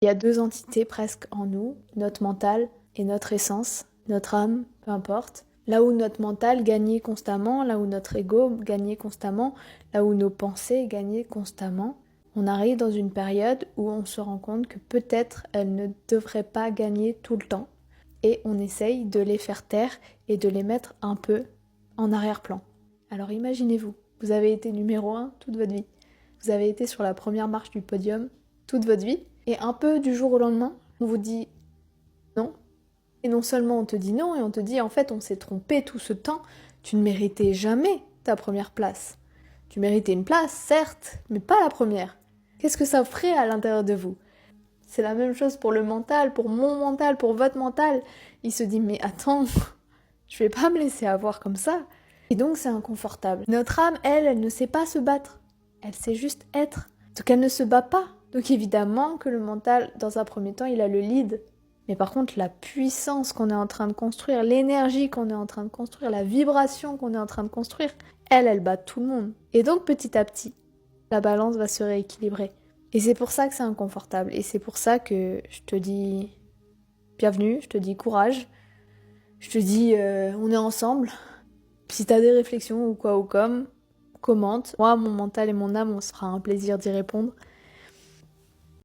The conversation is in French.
Il y a deux entités presque en nous, notre mental et notre essence, notre âme, peu importe. Là où notre mental gagnait constamment, là où notre ego gagnait constamment, là où nos pensées gagnaient constamment, on arrive dans une période où on se rend compte que peut-être elles ne devraient pas gagner tout le temps. Et on essaye de les faire taire et de les mettre un peu en arrière-plan. Alors imaginez-vous, vous avez été numéro 1 toute votre vie. Vous avez été sur la première marche du podium toute votre vie. Et un peu du jour au lendemain, on vous dit non. Et non seulement on te dit non, et on te dit en fait on s'est trompé tout ce temps, tu ne méritais jamais ta première place. Tu méritais une place, certes, mais pas la première. Qu'est-ce que ça ferait à l'intérieur de vous? C'est la même chose pour le mental, pour mon mental, pour votre mental. Il se dit mais attends, je vais pas me laisser avoir comme ça. Et donc c'est inconfortable. Notre âme, elle ne sait pas se battre. Elle sait juste être. Donc elle ne se bat pas. Donc évidemment que le mental, dans un premier temps, il a le lead. Mais par contre, la puissance qu'on est en train de construire, l'énergie qu'on est en train de construire, la vibration qu'on est en train de construire, elle bat tout le monde. Et donc petit à petit, la balance va se rééquilibrer. Et c'est pour ça que c'est inconfortable. Et c'est pour ça que je te dis bienvenue, je te dis courage, je te dis on est ensemble. Si t'as des réflexions ou quoi ou comme, commente. Moi, mon mental et mon âme, on se fera un plaisir d'y répondre.